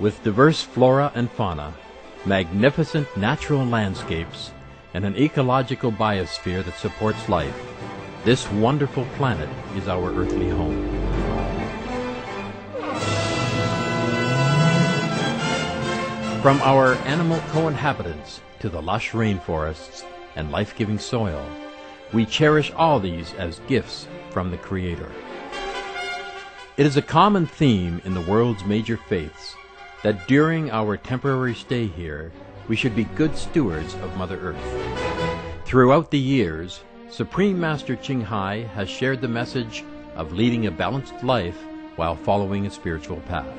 With diverse flora and fauna, magnificent natural landscapes, and an ecological biosphere that supports life, this wonderful planet is our earthly home. From our animal co-inhabitants to the lush rainforests and life-giving soil, we cherish all these as gifts from the Creator. It is a common theme in the world's major faiths that during our temporary stay here, we should be good stewards of Mother Earth. Throughout the years, Supreme Master Ching Hai has shared the message of leading a balanced life while following a spiritual path.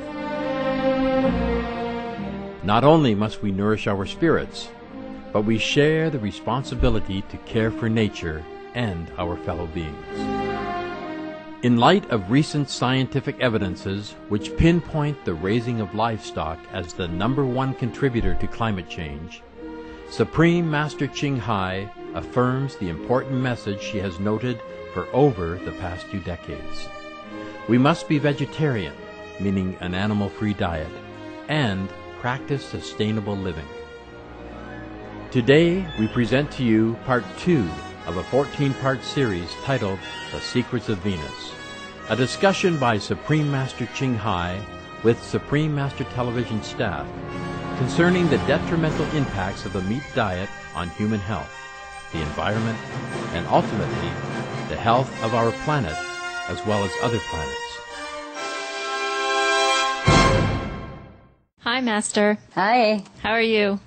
Not only must we nourish our spirits, but we share the responsibility to care for nature and our fellow beings. In light of recent scientific evidences which pinpoint the raising of livestock as the #1 contributor to climate change, Supreme Master Ching Hai affirms the important message she has noted for over the past few decades. We must be vegetarian, meaning an animal-free diet, and practice sustainable living. Today, we present to you Part 2 of a 14-part series titled The Secrets of Venus, a discussion by Supreme Master Ching Hai with Supreme Master Television staff concerning the detrimental impacts of the meat diet on human health, the environment, and ultimately, the health of our planet as well as other planets. Hi, Master. Hi. How are you?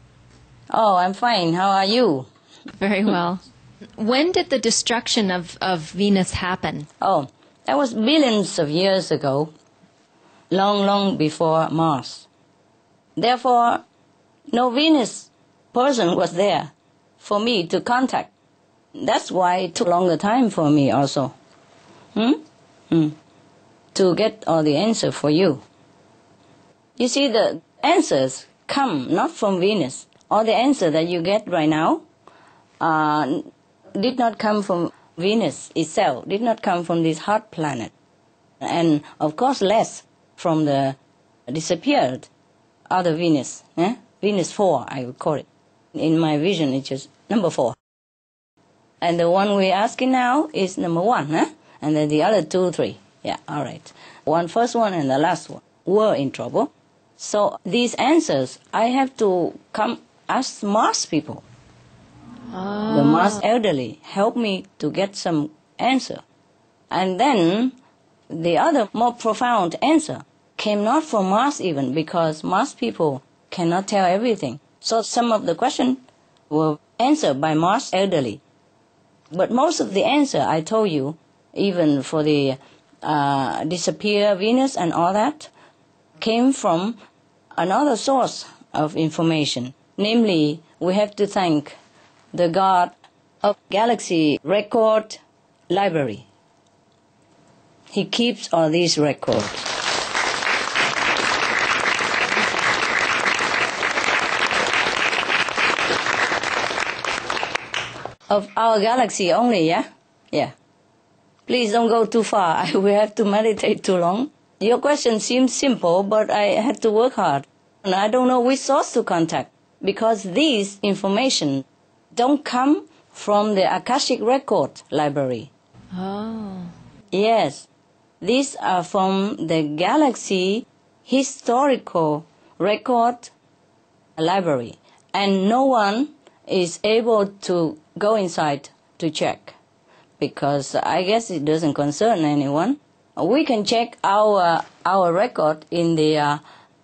Oh, I'm fine. How are you? Very well. When did the destruction of Venus happen? Oh, that was billions of years ago, long, long before Mars. Therefore, no Venus person was there for me to contact. That's why it took longer time for me also. To get all the answer for you. You see, the answers come not from Venus. All the answer that you get right now did not come from Venus itself, did not come from this hot planet. And of course less from the disappeared other Venus. Venus 4, I would call it. In my vision, it's just number 4. And the one we're asking now is number 1, and then the other 2, 3. Yeah, all right. First one and the last one were in trouble. So these answers, I have to come ask Mars people. The Mars elderly help me to get some answer. And then the other more profound answer came not from Mars even, because Mars people cannot tell everything. So some of the questions were answered by Mars elderly. But most of the answer I told you, even for the disappear Venus and all that, came from another source of information. Namely, we have to thank the God of Galaxy Record Library. He keeps all these records. Of our galaxy only, yeah? Yeah. Please don't go too far. We have to meditate too long. Your question seems simple, but I had to work hard. And I don't know which source to contact, because these information don't come from the Akashic Record Library. Oh. Yes. These are from the Galaxy Historical Record Library. And no one is able to go inside to check, because I guess it doesn't concern anyone. We can check our record in the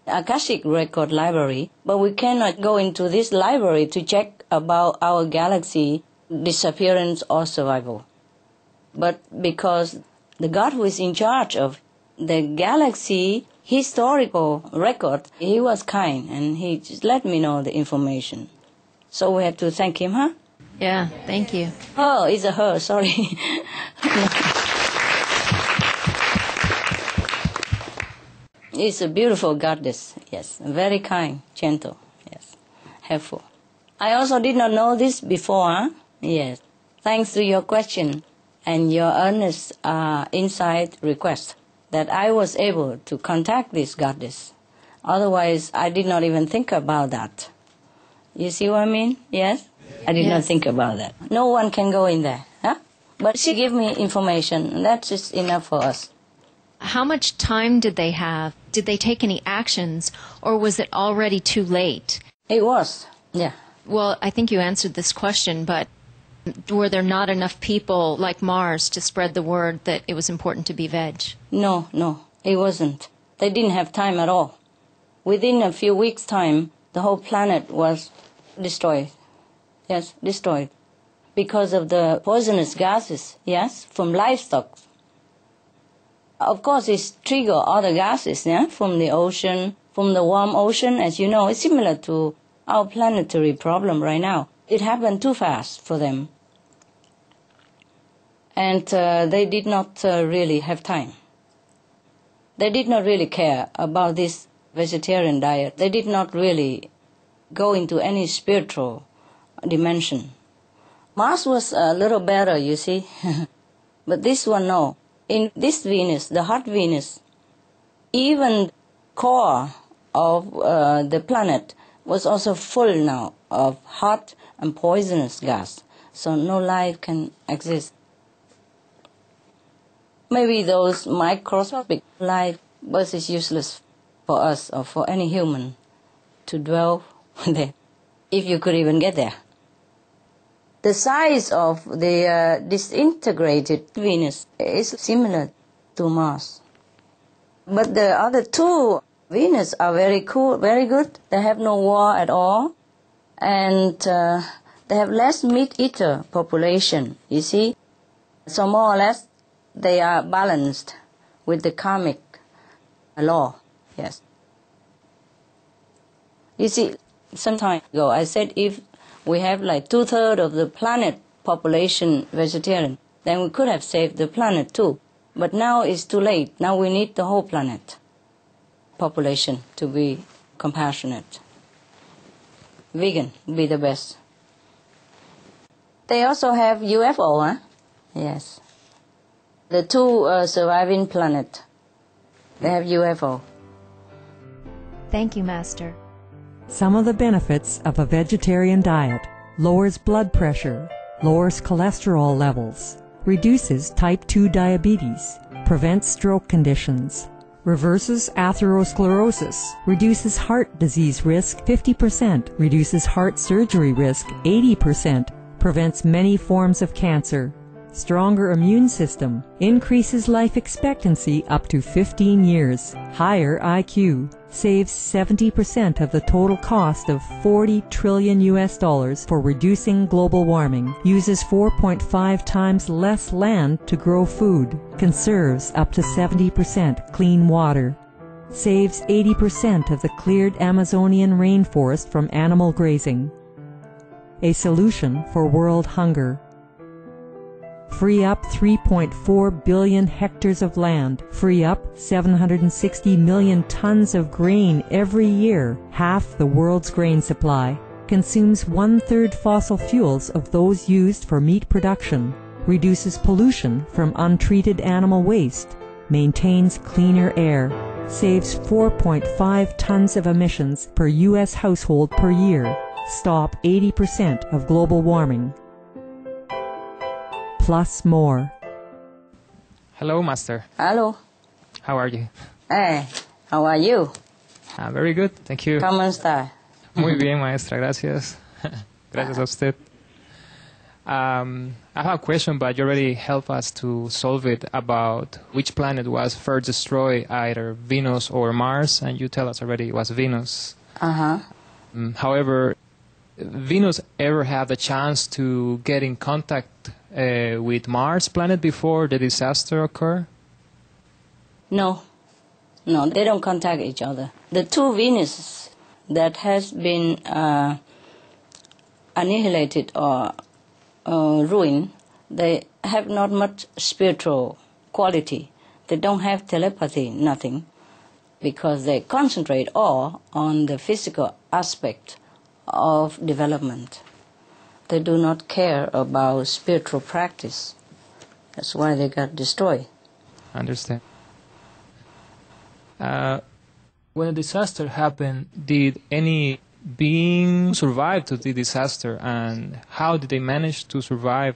Akashic Record Library, but we cannot go into this library to check about our galaxy disappearance or survival. But because the God who is in charge of the galaxy historical record, he was kind and he just let me know the information. So we have to thank him, huh? Yeah, thank you. Oh, it's a her, sorry. It's a beautiful goddess, yes, very kind, gentle, yes, helpful. I also did not know this before, huh? Yes. Thanks to your question and your earnest insight request that I was able to contact this goddess Otherwise, I did not even think about that. You see what I mean? Yes? I did not think about that. No one can go in there. Huh? But she gave me information, and that's just enough for us. How much time did they have? Did they take any actions, or was it already too late? It was, yeah. Well, I think you answered this question, but were there not enough people like Mars to spread the word that it was important to be veg? No, it wasn't. They didn't have time at all. Within a few weeks' time, the whole planet was destroyed. Yes, destroyed. Because of the poisonous gases, yes, from livestock. Of course, it's trigger other gases, yeah, from the ocean, from the warm ocean, as you know. It's similar to our planetary problem right now. It happened too fast for them. And they did not really have time. They did not really care about this vegetarian diet. They did not really go into any spiritual dimension. Mars was a little better, you see. But this one, no. In this Venus, the hot Venus, even core of the planet was also full now of hot and poisonous gas. So no life can exist. Maybe those microscopic life was useless for us or for any human to dwell there, if you could even get there. The size of the disintegrated Venus is similar to Mars. But the other two Venus are very cool, very good. They have no war at all. And they have less meat-eater population, you see. So more or less, they are balanced with the karmic law, yes. You see, some time ago I said if we have like 2/3 of the planet population vegetarian, then we could have saved the planet too. But now it's too late. Now we need the whole planet population to be compassionate. Vegan would be the best. They also have UFO, huh? Yes. The two surviving planet, they have UFO. Thank you, Master. Some of the benefits of a vegetarian diet: lowers blood pressure, lowers cholesterol levels, reduces type 2 diabetes, prevents stroke conditions, reverses atherosclerosis, reduces heart disease risk 50%, reduces heart surgery risk 80%, prevents many forms of cancer, stronger immune system, increases life expectancy up to 15 years, higher IQ, saves 70% of the total cost of $40 trillion for reducing global warming, uses 4.5 times less land to grow food, conserves up to 70% clean water, saves 80% of the cleared Amazonian rainforest from animal grazing. A solution for world hunger. Free up 3.4 billion hectares of land, free up 760 million tons of grain every year, half the world's grain supply, consumes 1/3 fossil fuels of those used for meat production, reduces pollution from untreated animal waste, maintains cleaner air, saves 4.5 tons of emissions per U.S. household per year, stop 80% of global warming. Plus more. Hello, Master. Hello. How are you? Hey, how are you? Very good, thank you. ¿Cómo está? Muy bien, maestra, gracias. Gracias a usted. I have a question, but you already helped us to solve it about which planet was first destroyed, either Venus or Mars, and you tell us already it was Venus. Uh-huh. However, Venus ever had the chance to get in contact with Mars planet before the disaster occurred? No, they don't contact each other. The two Venuses that has been annihilated or ruined, they have not much spiritual quality. They don't have telepathy, nothing, because they concentrate all on the physical aspect of development. They do not care about spiritual practice. That's why they got destroyed. I understand. When a disaster happened, did any being survive to the disaster, and how did they manage to survive?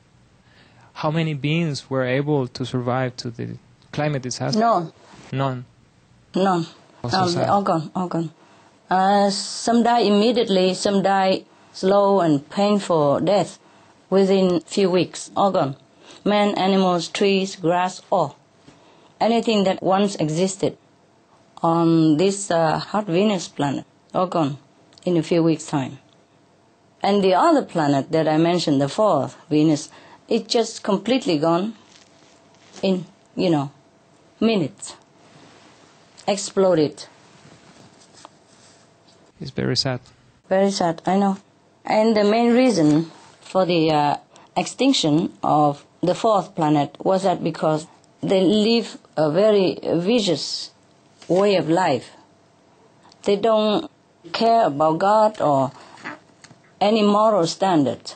How many beings were able to survive to the climate disaster? None. None. None. They're all gone, all gone. Some die immediately, some die slow and painful death within a few weeks, all gone. Man, animals, trees, grass, all. Anything that once existed on this hot Venus planet, all gone in a few weeks' time. And the other planet that I mentioned, the fourth, Venus, it's just completely gone in, minutes. Exploded. It's very sad. Very sad, I know. And the main reason for the extinction of the fourth planet was that because they live a very vicious way of life. They don't care about God or any moral standard.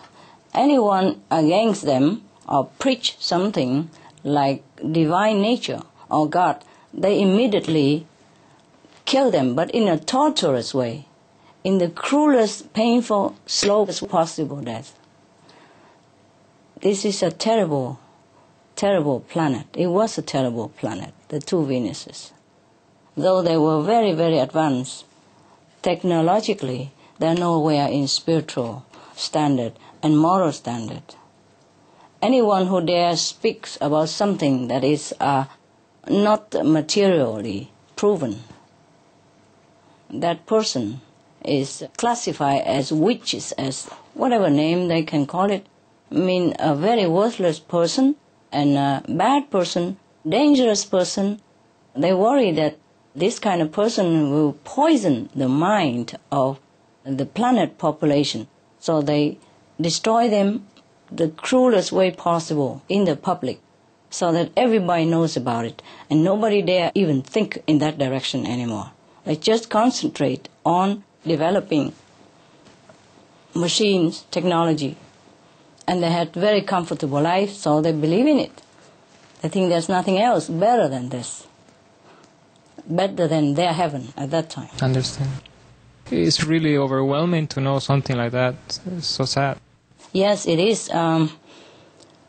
Anyone against them or preach something like divine nature or God, they immediately kill them, but in a torturous way, in the cruelest, painful, slowest possible death. This is a terrible, terrible planet. It was a terrible planet, the two Venuses. Though they were very, very advanced, technologically, they're nowhere in spiritual standard and moral standard. Anyone who dares speaks about something that is not materially proven, that person is classified as witches, as whatever name they can call it. I mean, a very worthless person and a bad person, dangerous person. They worry that this kind of person will poison the mind of the planet population. So they destroy them the cruelest way possible in the public so that everybody knows about it and nobody dare even think in that direction anymore. They just concentrate on developing machines, technology, and they had very comfortable life, so they believe in it. They think there's nothing else better than this, better than their heaven at that time. Understand. It's really overwhelming to know something like that. It's so sad. Yes, it is.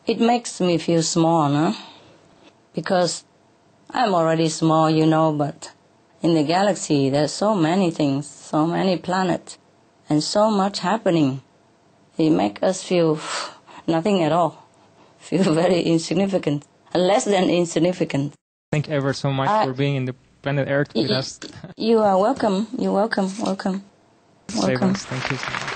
It makes me feel small, no? Because I'm already small, but in the galaxy there's so many things, so many planets, and so much happening. It makes us feel nothing at all, feel very insignificant, less than insignificant. Thank you ever so much for being in the planet Earth with us. You are welcome. You're welcome. Welcome. Save us. Thank you so much.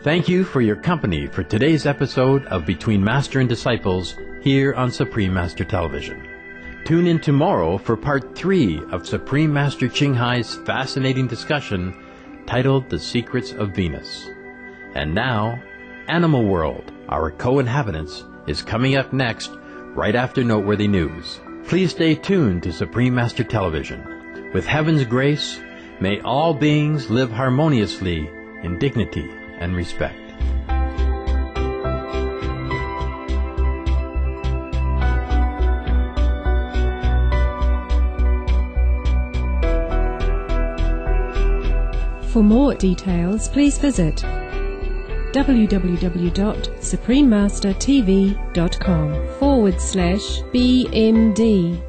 Thank you for your company for today's episode of Between Master and Disciples here on Supreme Master Television. Tune in tomorrow for part 3 of Supreme Master Ching Hai's fascinating discussion titled The Secrets of Venus. And now, Animal World, Our Co-Inhabitants, is coming up next right after Noteworthy News. Please stay tuned to Supreme Master Television. With heaven's grace, may all beings live harmoniously in dignity and respect. For more details, please visit www.suprememastertv.com/BMD